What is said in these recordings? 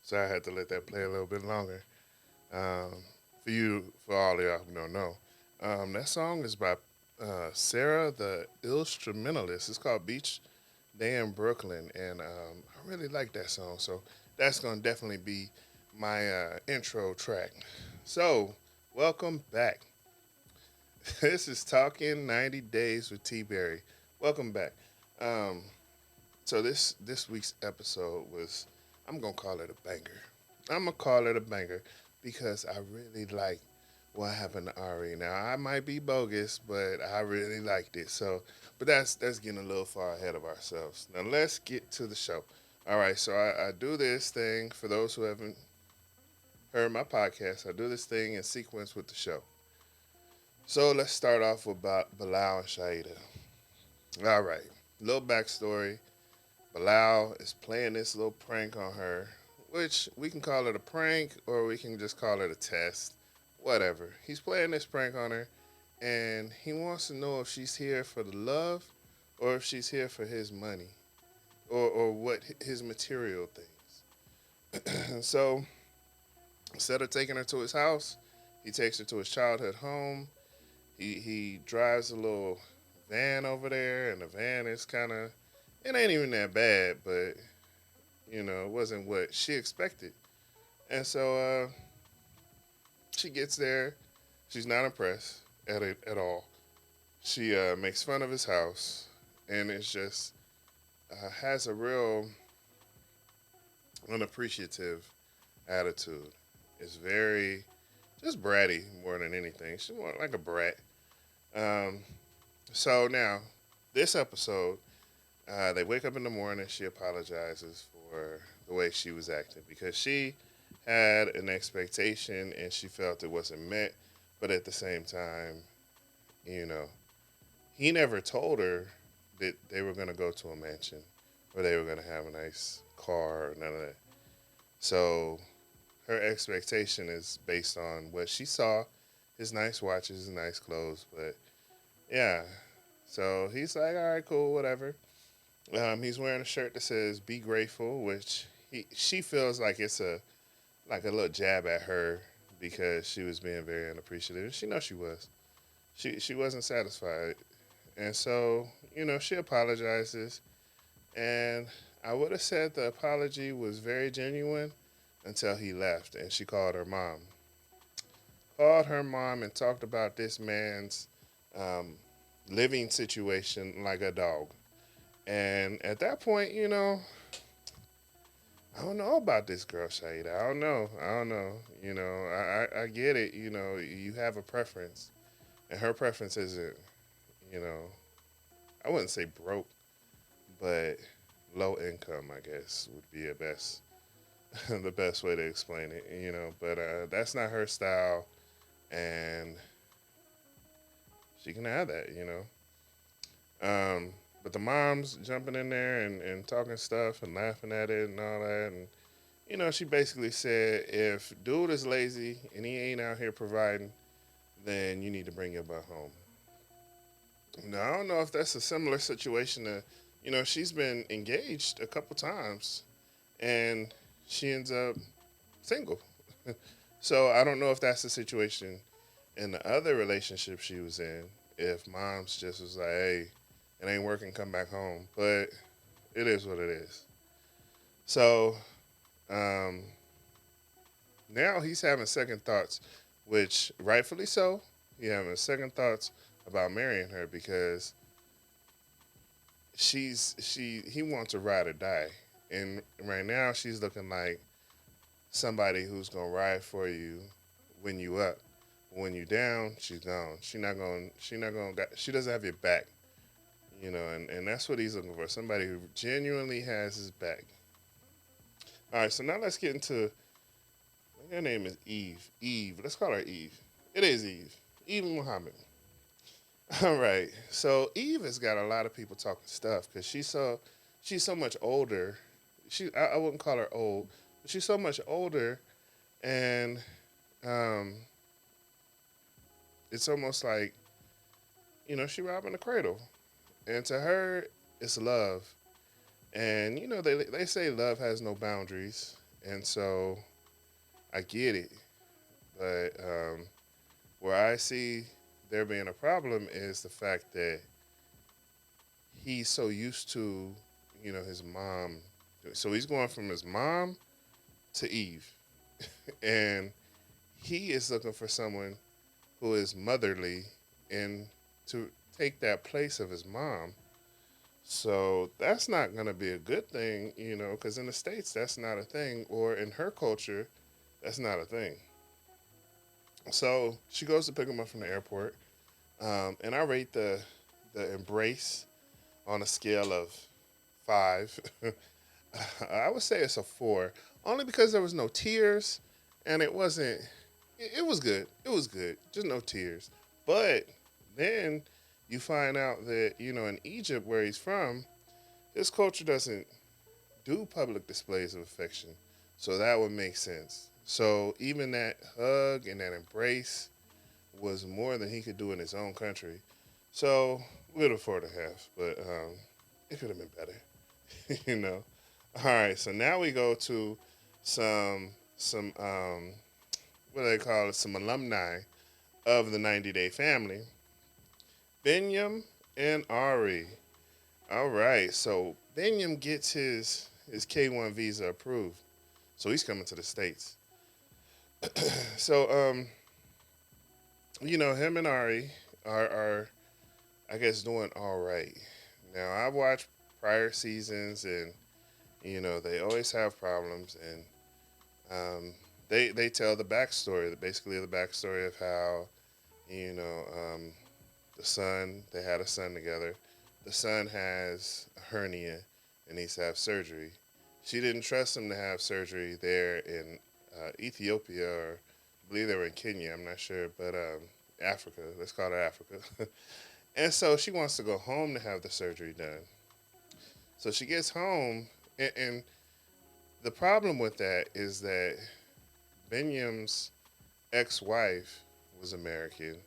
So I had to let that play a little bit longer. Um, for all of y'all who don't know, that song is by Sarah the Instrumentalist. It's called Beach Day in Brooklyn, and I really like that song. So that's gonna definitely be my intro track. So welcome back. This is Talking 90 Days with T Berry. Welcome back. Um, so this week's episode was, I'm gonna call it a banger. I'm gonna call it a banger because I really like what happened to Ari. Now I might be bogus, but I really liked it. So, but that's getting a little far ahead of ourselves. Now let's get to the show. All right, so I do this thing for those who haven't heard my podcast. I do this thing in sequence with the show. So let's start off with Bilal and Shaida. All right, little backstory. Bilal is playing this little prank on her, which we can call it a prank or we can just call it a test. Whatever. He's playing this prank on her and he wants to know if she's here for the love or if she's here for his money or what his material things. So instead of taking her to his house, he takes her to his childhood home. He drives a little van over there, and the van is kind of, it ain't even that bad, but it wasn't what she expected. And so she gets there. She's not impressed at it at all. She makes fun of his house, and it's just has a real unappreciative attitude. It's very just bratty more than anything. She's more like a brat. Um, so now, this episode, they wake up in the morning. She apologizes for the way she was acting because she had an expectation and she felt it wasn't met. But at the same time, you know, he never told her that they were going to go to a mansion or they were going to have a nice car or none of that. So her expectation is based on what she saw, his nice watches, his nice clothes. But yeah, so he's like, all right, cool, whatever. He's wearing a shirt that says "Be Grateful," which she feels like it's a little jab at her because she was being very unappreciative. She knows she was. She wasn't satisfied, and so she apologizes. And I would have said the apology was very genuine until he left, and she called her mom. Called her mom and talked about this man's um, living situation like a dog. And at that point, I don't know about this girl, Shade. I don't know. I don't know. I get it. You have a preference, and her preference isn't, you know, I wouldn't say broke, but low income, I guess, would be a best the best way to explain it. But that's not her style, and she can have that. But the mom's jumping in there and talking stuff and laughing at it and all that, and she basically said, if dude is lazy and he ain't out here providing, then you need to bring your butt home. Now, I don't know if that's a similar situation to, she's been engaged a couple times and she ends up single. So I don't know if that's the situation in the other relationship she was in, if mom's just was like, hey, it ain't working, come back home. But it is what it is. So um, now he's having second thoughts, which rightfully so. He's having second thoughts about marrying her because he wants to ride or die, and right now she's looking like somebody who's gonna ride for you when you up. When you down, she's gone. She doesn't have your back, and that's what he's looking for. Somebody who genuinely has his back. All right, so now let's get into, her name is Eve. Eve. Let's call her Eve. It is Eve. Eve Muhammad. All right. So Eve has got a lot of people talking stuff because she's so much older. I wouldn't call her old, but she's so much older, and um, it's almost like she robbing the cradle, and to her it's love, and they say love has no boundaries, And so I get it. But where I see there being a problem is the fact that he's so used to, his mom. So he's going from his mom to Eve. And he is looking for someone who is motherly and to take that place of his mom. So that's not going to be a good thing, because in the States, that's not a thing, or in her culture, that's not a thing. So she goes to pick him up from the airport, and I rate the embrace on a scale of 5. I would say it's a 4, only because there was no tears, and it wasn't. It was good. It was good. Just no tears. But then you find out that in Egypt, where he's from, his culture doesn't do public displays of affection, so that would make sense. So even that hug and that embrace was more than he could do in his own country. So we'll afford to have, but it could have been better, you know. All right, so now we go to some what do they call it? Some alumni of the 90 Day family, Benyam and Ari. All right, so Benyam gets his K1 visa approved, so he's coming to the states. So him and Ari are I guess doing all right. Now I've watched prior seasons, and they always have problems, and they tell the backstory, basically the backstory of how you know the son, they had a son together. The son has a hernia and needs to have surgery. She didn't trust him to have surgery there in Ethiopia, or I believe they were in Kenya. I'm not sure, but Africa. Let's call it Africa. And so she wants to go home to have the surgery done. So she gets home, and the problem with that is that Benyam's ex-wife was American,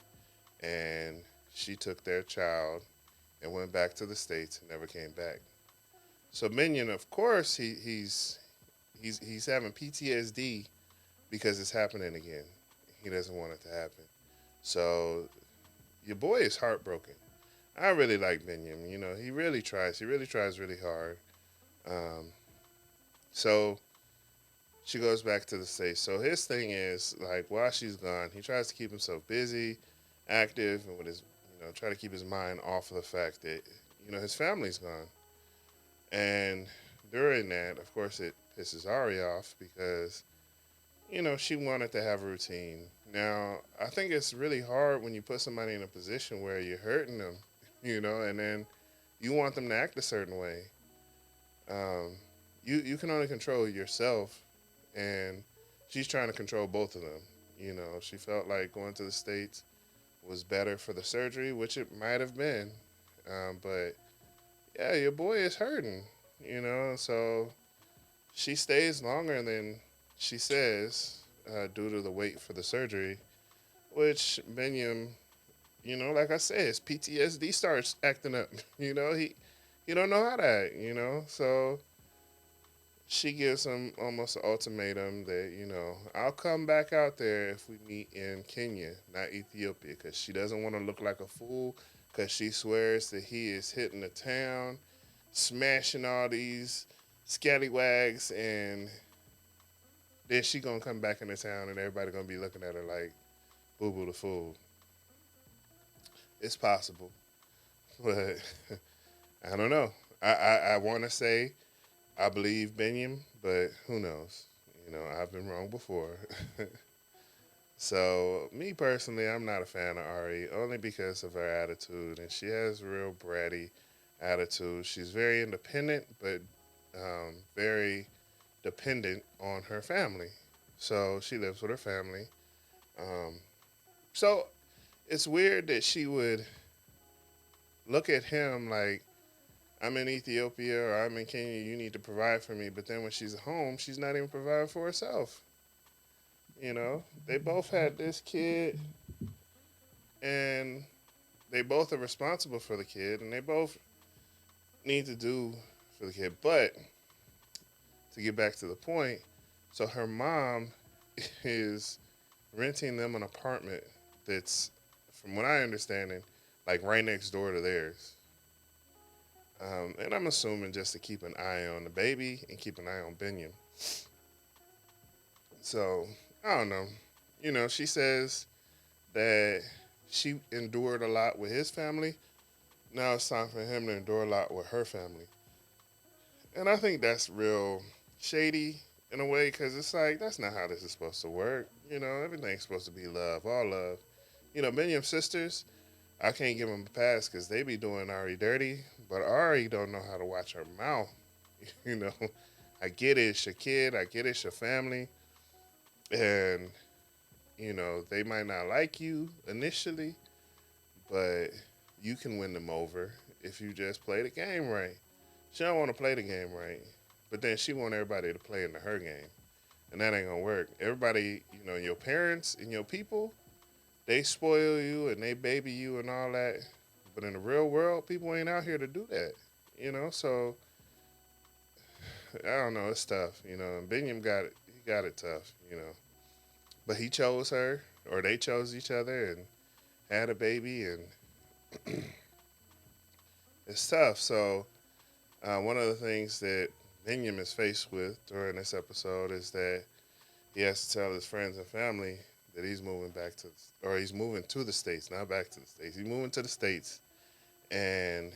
and she took their child and went back to the states and never came back. So Minion, of course, he's having PTSD because it's happening again. He doesn't want it to happen. So your boy is heartbroken. I really like Minion. He really tries. He really tries really hard. Um, so she goes back to the States. So his thing is, like, while she's gone, he tries to keep himself busy, active, and with his, try to keep his mind off of the fact that, his family's gone. And during that, of course, it pisses Ari off because, she wanted to have a routine. Now, I think it's really hard when you put somebody in a position where you're hurting them, and then you want them to act a certain way. Um, you can only control yourself, and she's trying to control both of them. She felt like going to the States was better for the surgery, which it might have been. But yeah, your boy is hurting, so she stays longer than she says due to the wait for the surgery, which Benyam, like I said, his PTSD starts acting up. He don't know how to act, so she gives him almost an ultimatum that, I'll come back out there if we meet in Kenya, not Ethiopia, because she doesn't want to look like a fool, because she swears that he is hitting the town, smashing all these scallywags, and then she gonna come back into town and everybody gonna be looking at her like Boo Boo the Fool. It's possible, but I don't know. I want to say I believe Benyam, but who knows? I've been wrong before. So, me personally, I'm not a fan of Ari, only because of her attitude, and she has a real bratty attitude. She's very independent, but very dependent on her family. So, she lives with her family. Um, so, it's weird that she would look at him like, I'm in Ethiopia or I'm in Kenya, you need to provide for me. But then when she's at home, she's not even providing for herself. They both had this kid, and they both are responsible for the kid, and they both need to do for the kid. But to get back to the point, So her mom is renting them an apartment that's, from what I understanding, like right next door to theirs. And I'm assuming just to keep an eye on the baby and keep an eye on Binion. So I don't know. She says that she endured a lot with his family. Now it's time for him to endure a lot with her family. And I think that's real shady in a way because it's like, that's not how this is supposed to work. Everything's supposed to be love, all love. Benjamin's sisters, I can't give them a pass because they be doing Ari dirty, but Ari don't know how to watch her mouth. you know, I get it, it's your kid, I get it's your family, and they might not like you initially, but you can win them over if you just play the game right. She don't want to play the game right, but then she want everybody to play into her game, and that ain't gonna work. Everybody, your parents and your people, they spoil you and they baby you and all that, but in the real world, people ain't out here to do that. So I don't know. It's tough. And Binyam got it. He got it tough. But he chose her, or they chose each other, and had a baby, and it's tough. So one of the things that Binyam is faced with during this episode is that he has to tell his friends and family that he's moving back to, or he's moving to the States, not back to the States. He's moving to the States, and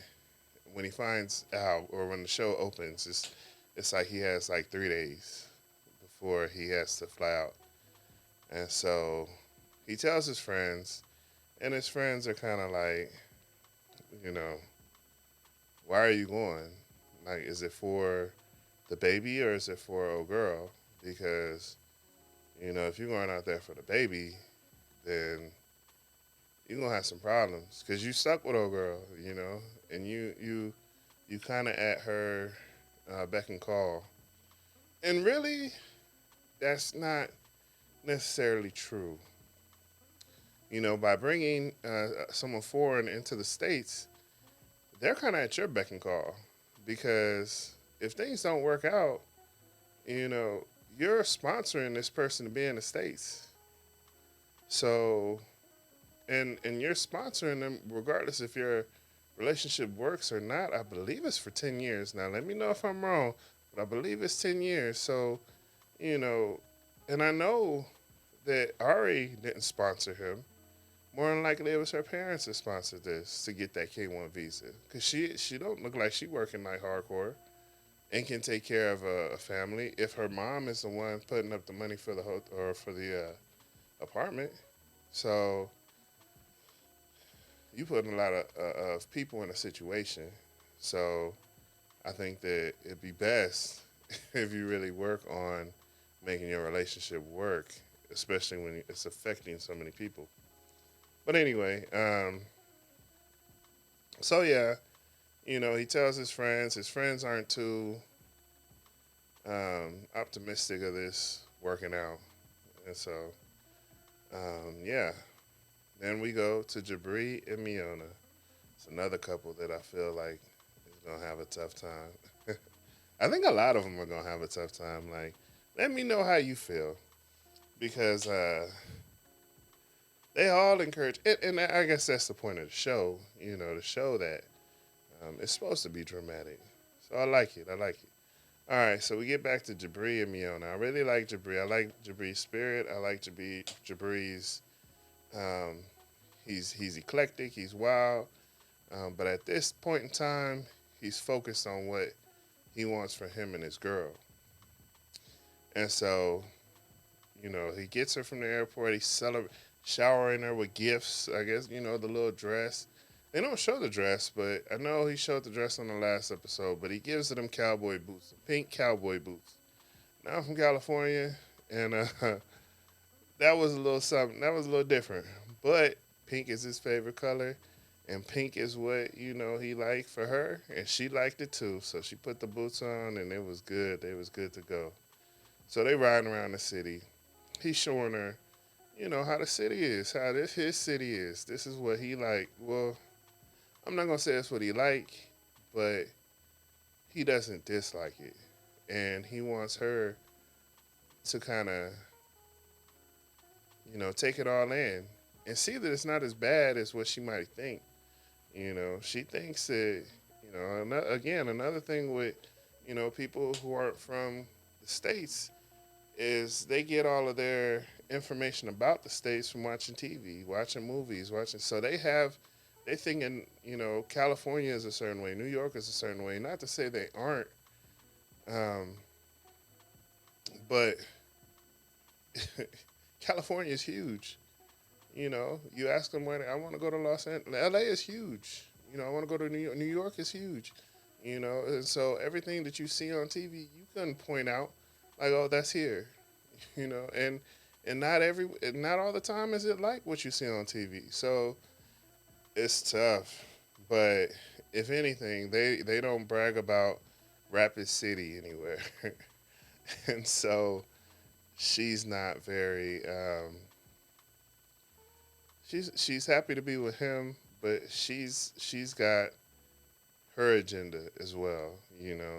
when he finds out, or when the show opens, it's like he has like 3 days before he has to fly out. And so he tells his friends, and his friends are kind of like, you know, why are you going? Like, is it for the baby or is it for old girl? Because, if you're going out there for the baby, then you're going to have some problems because you stuck with old girl, and you kind of at her beck and call. And really, that's not necessarily true. By bringing someone foreign into the States, they're kind of at your beck and call because if things don't work out, you know, you're sponsoring this person to be in the States. So, and you're sponsoring them regardless if your relationship works or not. I believe it's for 10 years. Now, let me know if I'm wrong, but I believe it's 10 years. So, you know, and I know that Ari didn't sponsor him. More than likely, it was her parents that sponsored this to get that K1 visa. Cause she don't look like she working like hardcore and can take care of a family. If her mom is the one putting up the money for the or for the apartment, so you putting a lot of people in a situation. So I think that it'd be best if you really work on making your relationship work, especially when it's affecting so many people. But anyway, so yeah, he tells his friends. His friends aren't too optimistic of this working out, and so yeah. Then we go to Jabri and Miona. It's another couple that I feel like is gonna have a tough time. I think a lot of them are gonna have a tough time. Like, let me know how you feel because they all encourage it, and I guess that's the point of the show. To show that it's supposed to be dramatic. So I like it. I like it. All right, so we get back to Jabri and Miona. I really like Jabri. I like Jabri's spirit. I like Jabri's. Um, he's eclectic. He's wild. But at this point in time, he's focused on what he wants for him and his girl. And so, he gets her from the airport. He's showering her with gifts. I guess the little dress. They don't show the dress, but I know he showed the dress on the last episode. But he gives her them cowboy boots, pink cowboy boots. Now I'm from California, and that was a little something. That was a little different. But pink is his favorite color, and pink is what he liked for her, and she liked it too. So she put the boots on, and it was good. They was good to go. So they riding around the city. He's showing her, how the city is, how this his city is. This is what he like. Well, I'm not gonna say that's what he like, but he doesn't dislike it, and he wants her to kind of, take it all in and see that it's not as bad as what she might think. She thinks that, again, another thing with, people who aren't from the States is they get all of their information about the States from watching TV, watching movies, so they thinking, California is a certain way, New York is a certain way. Not to say they aren't, um, but California is huge. You ask them where I want to go to Los Angeles. LA is huge. I want to go to New York. New York is huge. And so everything that you see on TV, you couldn't point out like, oh, that's here. And not all the time is it like what you see on TV. So it's tough. But if anything, they don't brag about Rapid City anywhere. And so she's not very she's happy to be with him, but she's got her agenda as well.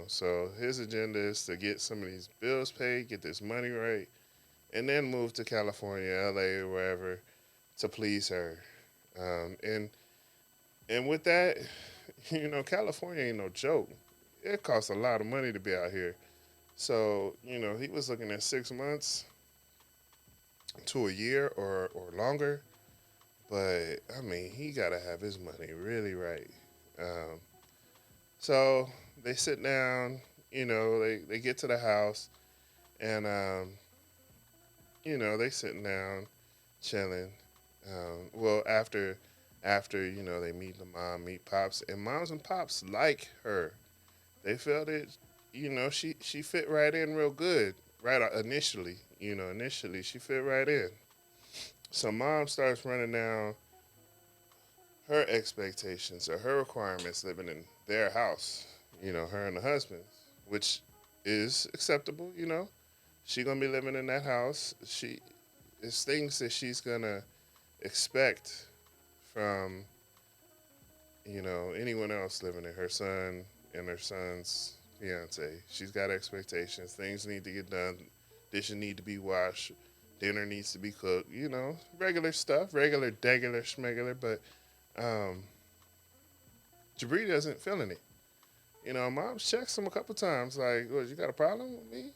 So his agenda is to get some of these bills paid, get this money right, and then move to California, LA, or wherever to please her. And with that, California ain't no joke. It costs a lot of money to be out here. So, he was looking at 6 months to a year or longer. But, I mean, he got to have his money really right. Um, so they sit down, they get to the house, and, they sitting down, chilling. Well, after they meet the mom, meet pops, and moms and pops like her. They felt it, she fit right in real good, right initially. Initially she fit right in. So mom starts running down her expectations or her requirements living in their house, her and the husband, which is acceptable. She gonna be living in that house. It's things that she's gonna expect from, anyone else living in her son and her son's fiance. She's got expectations. Things need to get done. Dishes need to be washed. Dinner needs to be cooked. Regular stuff, regular, degular, schmegular. But Jabri doesn't feeling it. Mom checks him a couple times, like, "What, you got a problem with me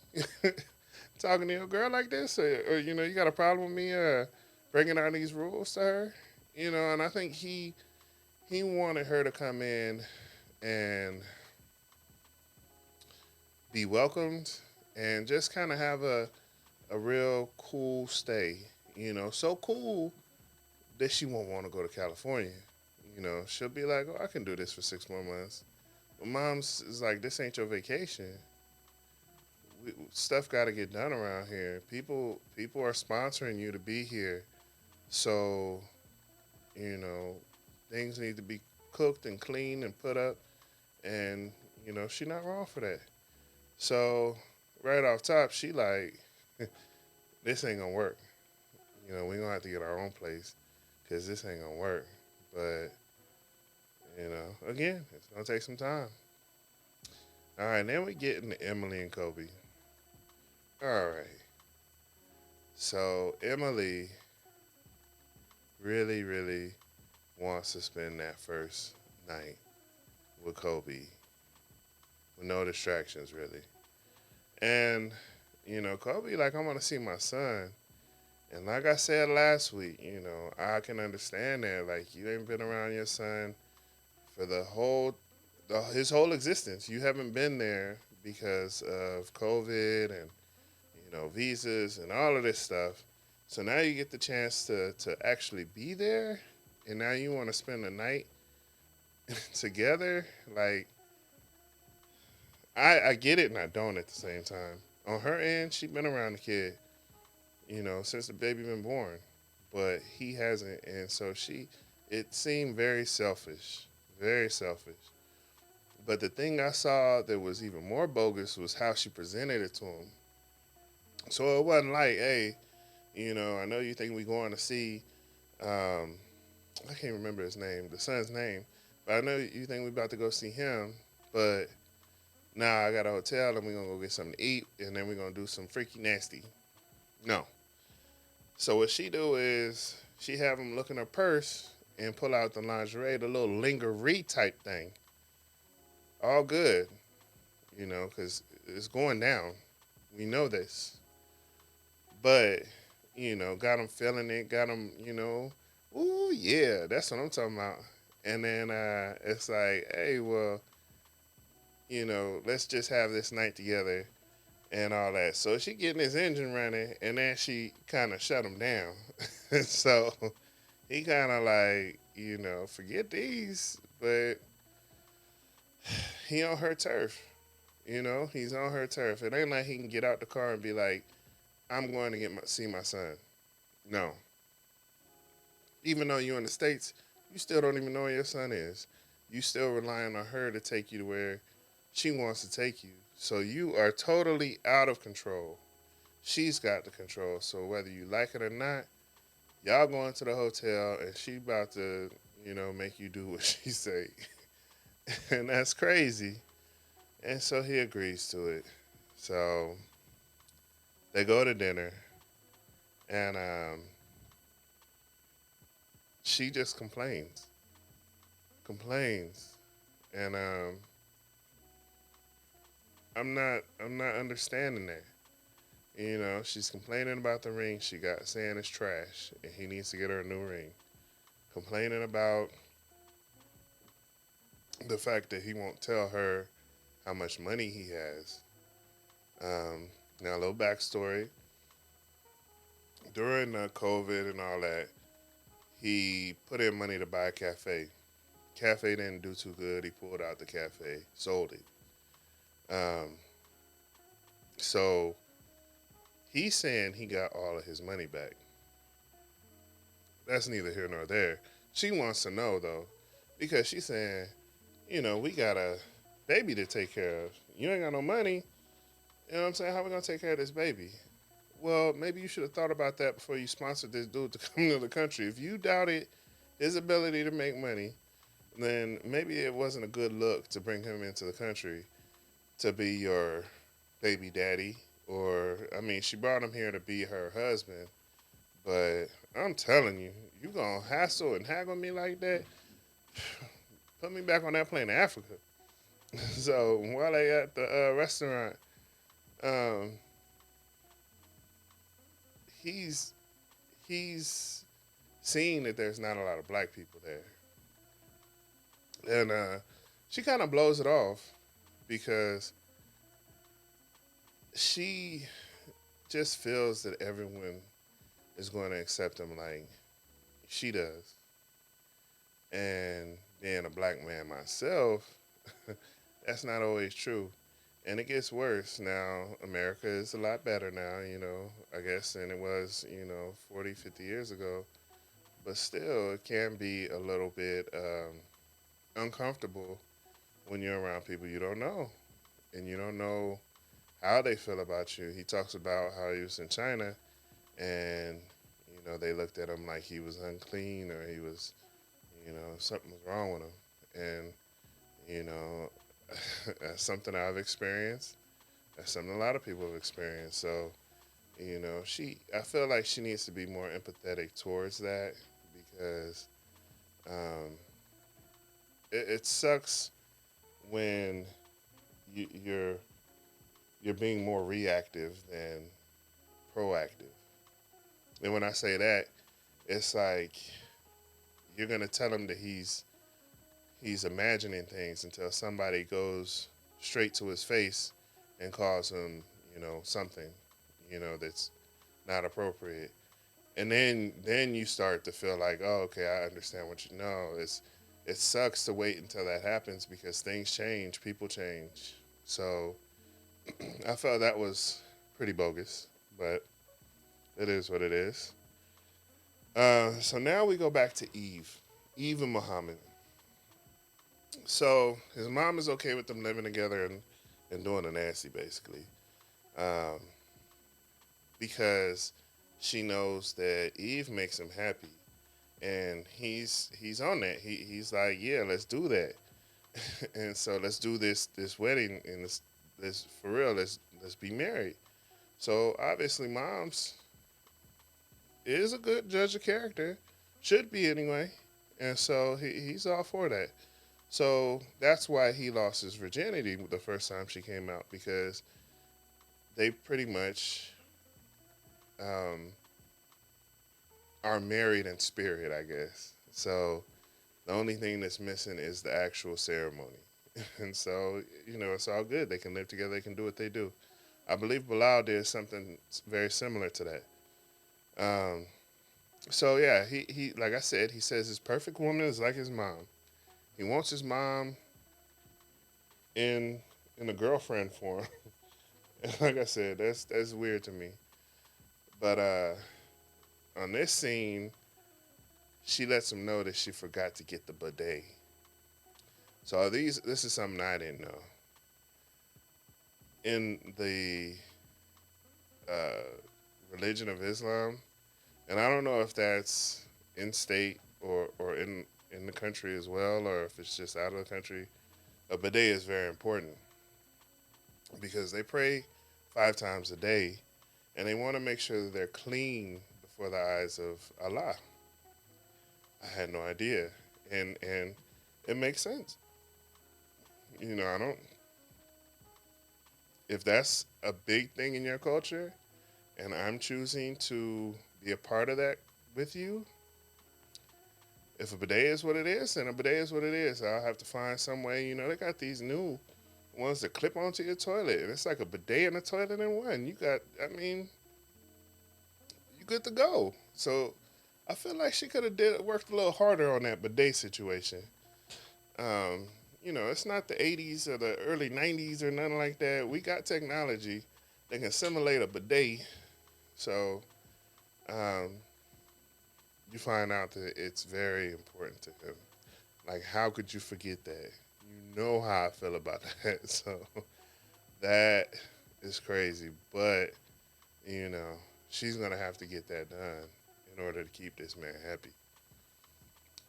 talking to your girl like this, or you got a problem with me bringing out these rules to her?" And I think he wanted her to come in and be welcomed and just kind of have a real cool stay. So cool that she won't want to go to California. She'll be like, "Oh, I can do this for 6 more months." But mom's is like, "This ain't your vacation. Stuff got to get done around here. People are sponsoring you to be here, so you know things need to be cooked and cleaned and put up." And she's not wrong for that. So right off top, she like, "This ain't gonna work. We gonna have to get our own place because this ain't gonna work." But again, it's gonna take some time. All right, then we get into Emily and Kobe. All right, so Emily really, really wants to spend that first night with Kobe with no distractions, really. And Kobe, like, "I want to see my son." And like I said last week, I can understand that. Like, you ain't been around your son for his whole existence. You haven't been there because of COVID and visas and all of this stuff. So now you get the chance to actually be there, and now you want to spend the night together. Like, I get it and I don't at the same time. On her end, she been around the kid, since the baby been born, but he hasn't, and so it seemed very selfish, very selfish. But the thing I saw that was even more bogus was how she presented it to him. So it wasn't like, "Hey, I know you think we going to see, um, I can't remember his name, the son's name, but I know you think we about to go see him, but nah, I got a hotel and we're gonna go get something to eat, and then we're gonna do some freaky nasty." No. So what she do is she have him look in her purse and pull out the lingerie, the little lingerie type thing. All good, because it's going down. We know this, but got him feeling it, got him, ooh yeah, that's what I'm talking about. And then it's like, hey, well, let's just have this night together and all that. So she getting his engine running, and then she kind of shut him down. So he kind of like, forget these, but he on her turf. He's on her turf. It ain't like he can get out the car and be like, I'm going to see my son. No. Even though you're in the States, you still don't even know where your son is. You still relying on her to take you to where she wants to take you. So you are totally out of control. She's got the control. So whether you like it or not, y'all going to the hotel and she about to, make you do what she say. And that's crazy. And so he agrees to it. So they go to dinner and she just complains. And I'm not understanding that. She's complaining about the ring she got, saying it's trash and he needs to get her a new ring. Complaining about the fact that he won't tell her how much money he has. Now, a little backstory. During COVID and all that, he put in money to buy a cafe. Cafe didn't do too good. He pulled out the cafe, sold it. Um, so he's saying he got all of his money back. That's neither here nor there. She wants to know though, because she's saying, we got a baby to take care of. You ain't got no money. You know what I'm saying? How we gonna take care of this baby? Well, maybe you should have thought about that before you sponsored this dude to come to the country. If you doubted his ability to make money, then maybe it wasn't a good look to bring him into the country to be your baby daddy. Or, I mean, she brought him here to be her husband. But I'm telling you, you gonna hassle and haggle me like that? Put me back on that plane to Africa. So while they at the restaurant, um, he's he's seeing that there's not a lot of black people there, and she kind of blows it off because she just feels that everyone is going to accept him like she does. And being a black man myself, that's not always true. And it gets worse now. America is a lot better now, I guess, than it was, 40, 50 years ago. But still, it can be a little bit uncomfortable when you're around people you don't know. And you don't know how they feel about you. He talks about how he was in China and, they looked at him like he was unclean or he was, something was wrong with him. And, you know, that's something I've experienced. That's something a lot of people have experienced. So, I feel like she needs to be more empathetic towards that because um, it sucks when you, you're you're being more reactive than proactive. And when I say that, it's like you're gonna tell him that he's imagining things until somebody goes straight to his face and calls him, something, that's not appropriate. And then you start to feel like, oh, okay, I understand what you know. It sucks to wait until that happens because things change, people change. So I felt that was pretty bogus, but it is what it is. So now we go back to Eve and Muhammad. So his mom is okay with them living together and doing the nasty, basically, um, because she knows that Eve makes him happy, and he's on that. He's like, yeah, let's do that, and so let's do this wedding and this for real. Let's be married. So obviously, mom's is a good judge of character, should be anyway, and so he's all for that. So that's why he lost his virginity the first time she came out because they pretty much um, are married in spirit, I guess. So the only thing that's missing is the actual ceremony. And so, it's all good. They can live together. They can do what they do. I believe Bilal did something very similar to that. Um, so yeah, he like I said, he says his perfect woman is like his mom. He wants his mom in in a girlfriend form. And like I said, that's weird to me. But on this scene, she lets him know that she forgot to get the bidet. So this is something I didn't know. In the uh, religion of Islam, and I don't know if that's in state or in the country as well, or if it's just out of the country. A bidet is very important because they pray 5 times a day, and they want to make sure that they're clean before the eyes of Allah. I had no idea, and it makes sense. I don't. If that's a big thing in your culture, and I'm choosing to be a part of that with you, if a bidet is what it is, then a bidet is what it is. I'll have to find some way. They got these new ones that clip onto your toilet, and it's like a bidet and a toilet in one. You good to go. So I feel like she could have worked a little harder on that bidet situation. Um, it's not the 80s or the early 90s or nothing like that. We got technology that can simulate a bidet. So um, you find out that it's very important to him. Like, how could you forget that? You know how I feel about that. So that is crazy. But, you know, she's going to have to get that done in order to keep this man happy.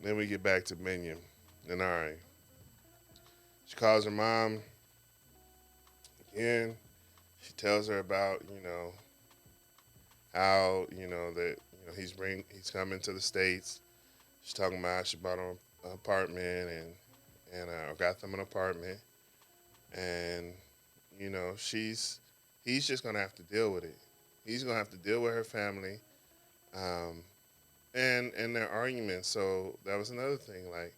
Then we get back to Minion and Ari. She calls her mom again. She tells her about, how, that, he's coming to the States. She's talking about how she bought him an apartment and got them an apartment. And, he's just going to have to deal with it. He's going to have to deal with her family. Um, and their arguments. So that was another thing. Like,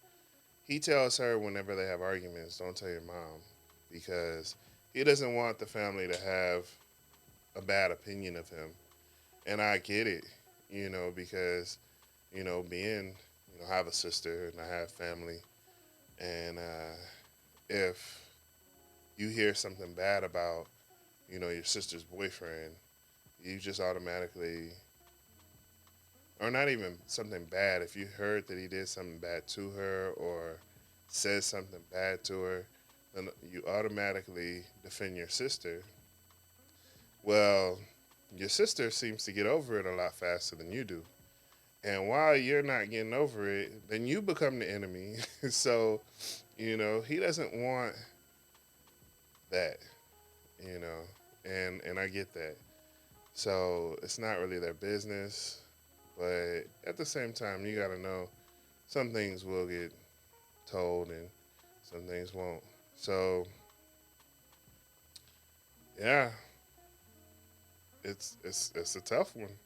he tells her whenever they have arguments, don't tell your mom, because he doesn't want the family to have a bad opinion of him. And I get it, because being, I have a sister and I have family, and if you hear something bad about, your sister's boyfriend, you just automatically, or not even something bad, if you heard that he did something bad to her or said something bad to her, then you automatically defend your sister. Well, your sister seems to get over it a lot faster than you do. And while you're not getting over it, then you become the enemy. So, he doesn't want that, you know, and I get that. So it's not really their business, but at the same time, you got to know some things will get told and some things won't. So yeah, it's a tough one.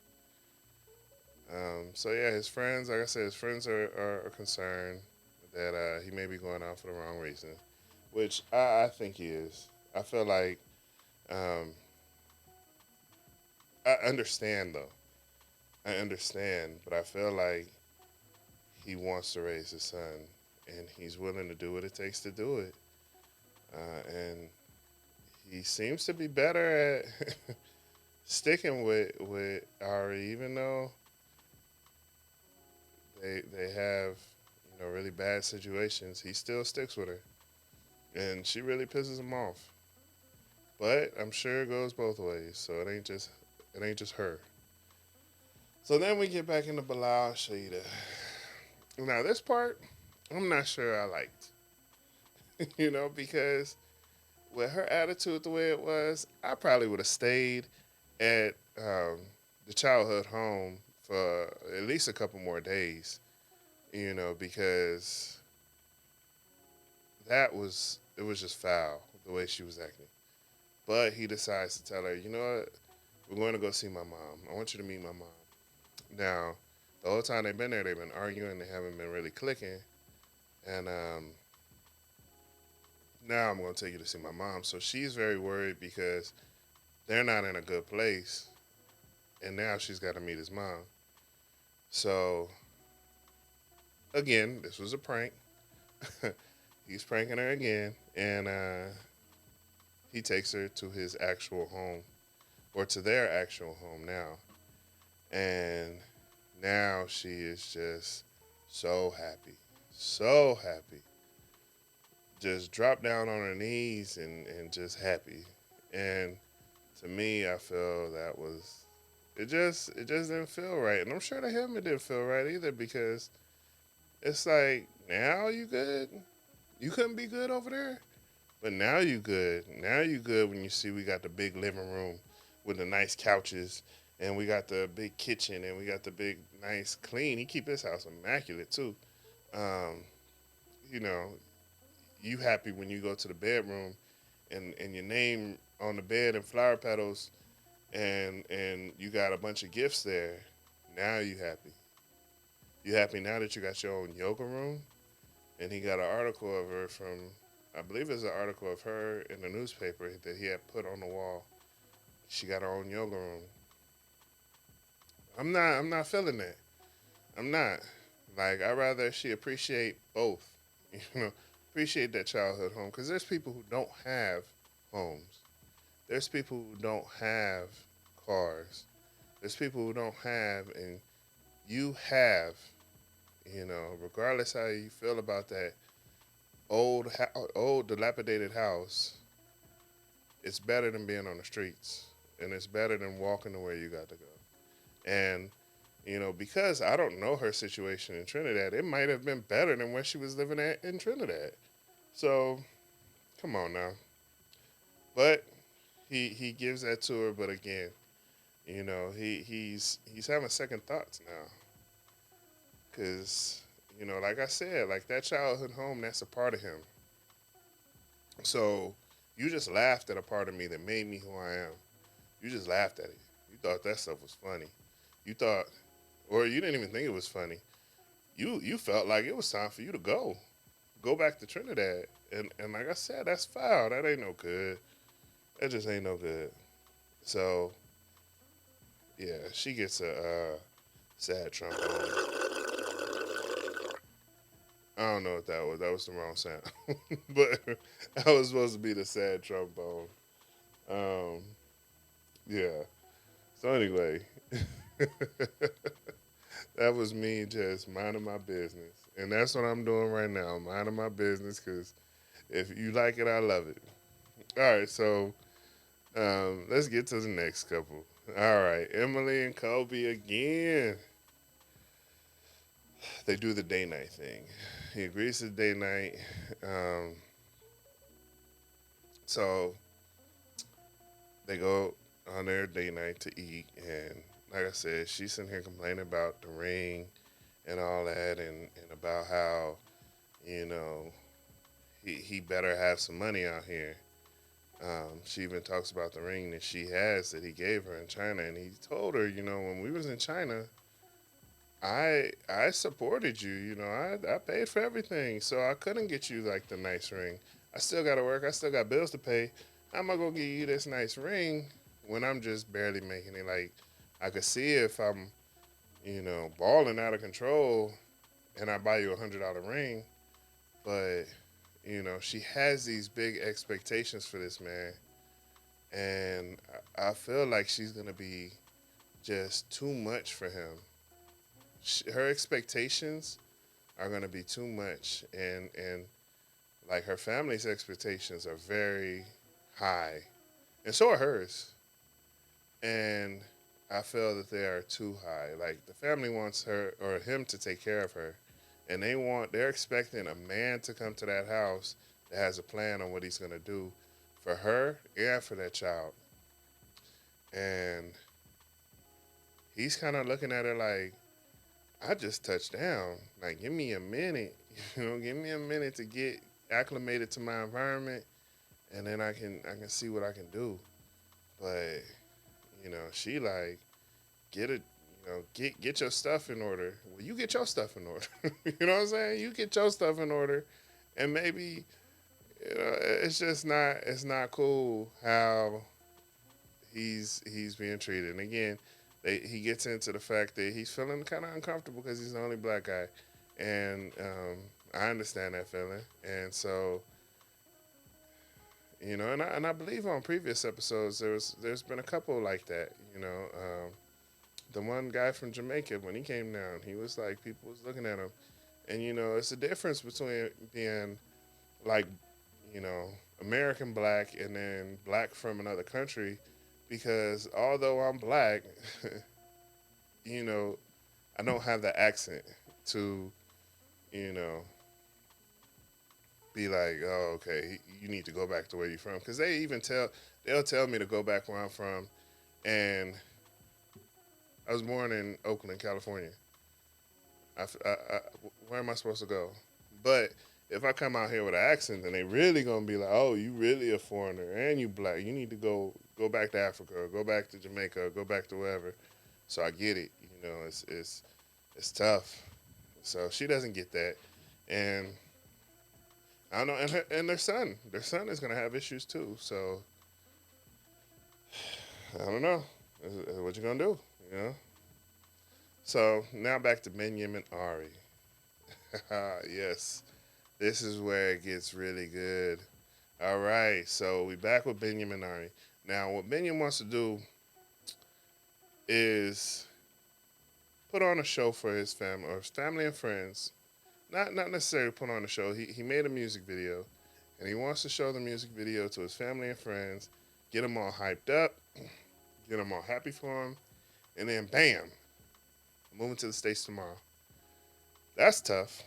So yeah, his friends, like I said, his friends are concerned that he may be going out for the wrong reason, which I think he is. I feel like um, I understand though. I understand, but I feel like he wants to raise his son, and he's willing to do what it takes to do it. And he seems to be better at sticking with Ari, even though they have really bad situations. He still sticks with her, and she really pisses him off. But I'm sure it goes both ways, so it ain't just her. So then we get back into Bilal Shahida. Now this part, I'm not sure I liked, because with her attitude the way it was, I probably would have stayed at the childhood home for at least a couple more days, because it was just foul the way she was acting. But he decides to tell her, you know what, we're going to go see my mom. I want you to meet my mom. Now, the whole time they've been there, they've been arguing. They haven't been really clicking. And now I'm going to take you to see my mom. So she's very worried because they're not in a good place. And now she's got to meet his mom. So, again, this was a prank. He's pranking her again. And he takes her to his actual home, or to their actual home now. And now she is just so happy. So happy. Just dropped down on her knees and just happy. And to me, I feel that was it just didn't feel right. And I'm sure to him it didn't feel right either, because it's like, now you good? You couldn't be good over there? But now you good. Now you good when you see we got the big living room with the nice couches, and we got the big kitchen, and we got the big nice clean. He keep his house immaculate too. Um, you know, you happy when you go to the bedroom and your name on the bed and flower petals, and you got a bunch of gifts there. Now you happy. You happy now that you got your own yoga room, and he got an article of her from, I believe it's an article of her in the newspaper that he had put on the wall. She got her own yoga room. I'm not feeling that. I'm not. Like, I'd rather she appreciate both. You know, appreciate that childhood home, because there's people who don't have homes. There's people who don't have cars. There's people who don't have, and you have. Regardless how you feel about that old dilapidated house, it's better than being on the streets, and it's better than walking to where you got to go. And because I don't know her situation in Trinidad, it might have been better than where she was living at in Trinidad. So, come on now. But he gives that to her, but again, he's having second thoughts now, because like I said, like that childhood home, that's a part of him. So you just laughed at a part of me that made me who I am. You just laughed at it. You thought that stuff was funny. You thought, or you didn't even think it was funny. You felt like it was time for you to go back to Trinidad. And like I said, that's foul. That ain't no good. That just ain't no good. So yeah, she gets a sad trombone. I don't know what that was. That was the wrong sound, but that was supposed to be the sad trombone. Um, yeah. So anyway, that was me just minding my business, and that's what I'm doing right now, minding my business. Because if you like it, I love it. All right, so let's get to the next couple. All right, Emily and Kobe again. They do the day night thing. He agrees to the day night. Um, so they go on their day night to eat, and like I said, she's sitting here complaining about the ring and all that, and about how you know he better have some money out here. She even talks about the ring that she has that he gave her in China, and he told her, when we was in China, I supported you. I paid for everything, so I couldn't get you like the nice ring. I still got to work. I still got bills to pay. How am I gonna give you this nice ring when I'm just barely making it? Like, I could see if I'm, balling out of control, and I buy you $100 ring, but she has these big expectations for this man, and I feel like she's gonna be just too much for him. Her expectations are gonna be too much, and like her family's expectations are very high, and so are hers. And I feel that they are too high. Like, the family wants her or him to take care of her, and they're expecting a man to come to that house that has a plan on what he's gonna do for her and for that child. And he's kind of looking at her like, I just touched down. Like, give me a minute. Give me a minute to get acclimated to my environment, and then I can see what I can do. But she like get it. Get your stuff in order. Well, you get your stuff in order. You know what I'm saying? You get your stuff in order, and maybe it's just not. It's not cool how he's being treated. And again, he gets into the fact that he's feeling kind of uncomfortable because he's the only black guy, and I understand that feeling. And so, and I believe on previous episodes there's been a couple like that. The one guy from Jamaica, when he came down, he was like, people was looking at him, and it's a difference between being like, you know, American black and then black from another country, because although I'm black, you know, I don't have the accent to, you know, be like, oh, okay, you need to go back to where you're from, because they'll tell me to go back where I'm from, and I was born in Oakland, California. Where am I supposed to go? But if I come out here with an accent, then they really gonna be like, "Oh, you really a foreigner, and you black. You need to go back to Africa, or go back to Jamaica, or go back to wherever." So I get it. It's tough. So she doesn't get that, and I don't know. And their son is gonna have issues too. So I don't know. What you gonna do? You know. So now back to Benyam and Ari. Yes, this is where it gets really good. All right, so we back with Benyam and Ari. Now, what Benyam wants to do is put on a show for his family or his family and friends. Not necessarily put on a show. He made a music video, and he wants to show the music video to his family and friends, get them all hyped up, get them all happy for him, and then bam, moving to the States tomorrow. That's tough.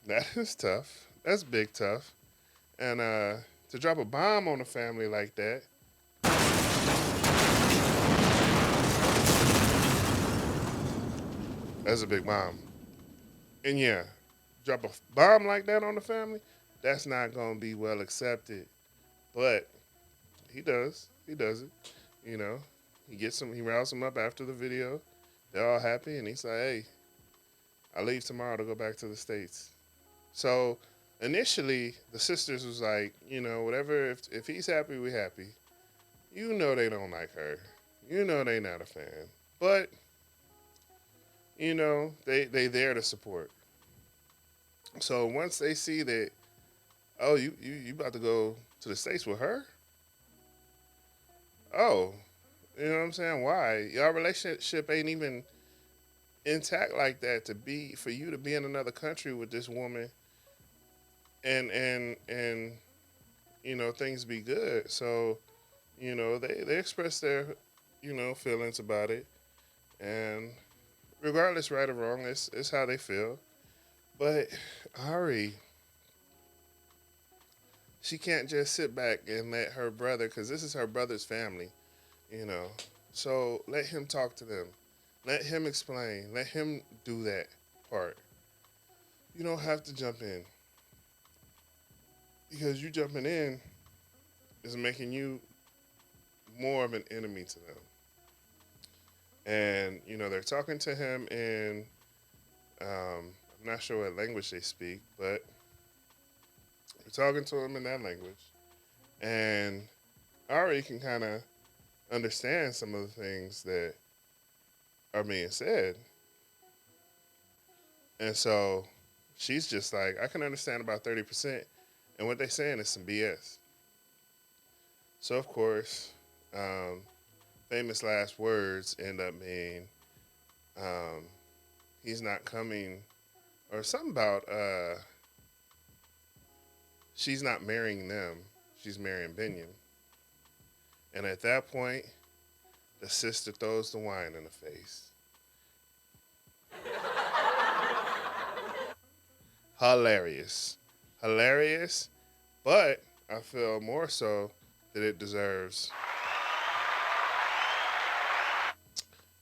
That is tough. That's big tough. And to drop a bomb on a family like that, that's a big bomb. And yeah, drop a bomb like that on the family, that's not gonna be well accepted. But he does. He does it. You know, he riles them up after the video. They're all happy, and he's like, "Hey, I leave tomorrow to go back to the States." So initially, the sisters was like, whatever. If he's happy, we happy. They don't like her. They not a fan. But they there to support. So once they see that, oh, you about to go to the States with her? Oh, you know what I'm saying? Why? Your relationship ain't even intact like that for you to be in another country with this woman, and things be good. So they express their feelings about it, and regardless, right or wrong, it's how they feel. But Ari, she can't just sit back and let her brother, because this is her brother's family, you know. So let him talk to them. Let him explain. Let him do that part. You don't have to jump in, because you jumping in is making you more of an enemy to them. And they're talking to him in I'm not sure what language they speak, but they're talking to him in that language. And Ari can kind of understand some of the things that are being said. And so she's just like, I can understand about 30%. And what they're saying is some BS. So, of course, famous last words end up being, um, he's not coming, or something about she's not marrying them, she's marrying Benyam. And at that point, the sister throws the wine in the face. Hilarious. Hilarious, but I feel more so that it deserves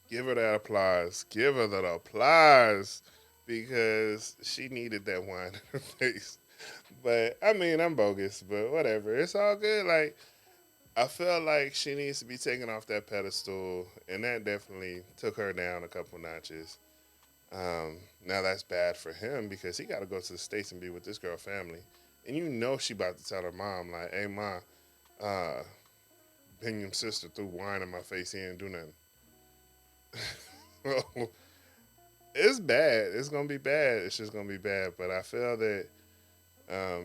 Give her that applause. Give her that applause because she needed that wine in her face. But I mean, I'm bogus, but whatever. It's all good. Like I felt like she needs to be taken off that pedestal, and that definitely took her down a couple notches. Now that's bad for him because he got to go to the States and be with this girl family, and you know she about to tell her mom like, "Hey, ma, uh, Bingham's sister threw wine in my face. He didn't do nothing." Well, it's bad. It's gonna be bad. It's just gonna be bad. But I feel that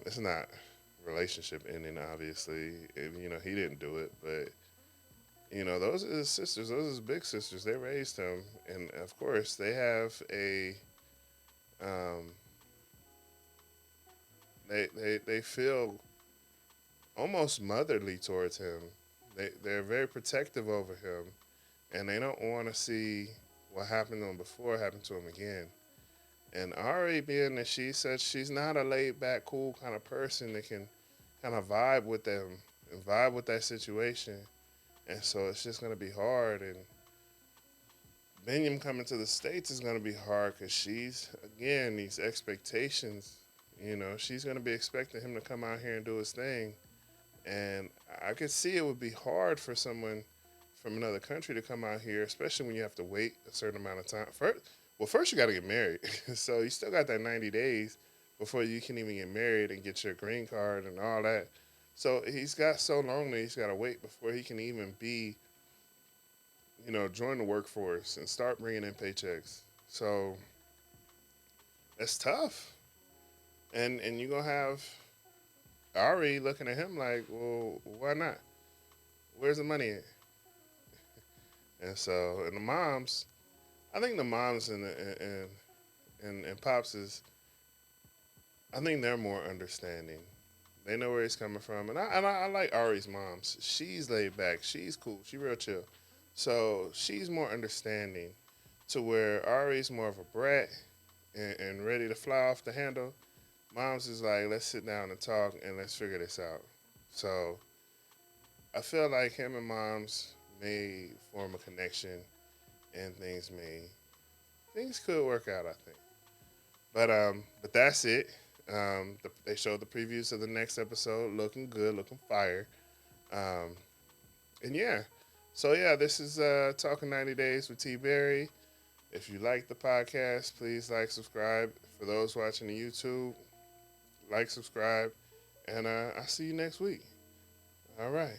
it's not relationship ending. Obviously, he didn't do it, but those are his sisters. Those are his big sisters. They raised him, and of course, they have a um, they feel almost motherly towards him. They're very protective over him, and they don't want to see what happened to him before happen to him again. And Ari, being that she said she's not a laid back, cool kind of person that can kind of vibe with them and vibe with that situation, and so it's just gonna be hard. And Benyam coming to the States is going to be hard because she's, again, these expectations. She's going to be expecting him to come out here and do his thing. And I could see it would be hard for someone from another country to come out here, especially when you have to wait a certain amount of time. First you got to get married. So you still got that 90 days before you can even get married and get your green card and all that. So he's got so long that he's got to wait before he can even be join the workforce and start bringing in paychecks. So that's tough. And you're gonna have Ari looking at him like, well, why not? Where's the money at? And so, and the moms, I think the moms and pops is, I think they're more understanding. They know where he's coming from, and I like Ari's moms. She's laid back. She's cool. She real chill. So she's more understanding to where Ari's more of a brat and ready to fly off the handle. Mom's is like, let's sit down and talk and let's figure this out. So I feel like him and Mom's may form a connection and things could work out, I think. But that's it. They showed the previews of the next episode, looking good, looking fire. Um, and yeah, so yeah, this is Talking 90 Days with T Berry. If you like the podcast, please like, subscribe. For those watching the YouTube, like, subscribe, and I'll see you next week. All right.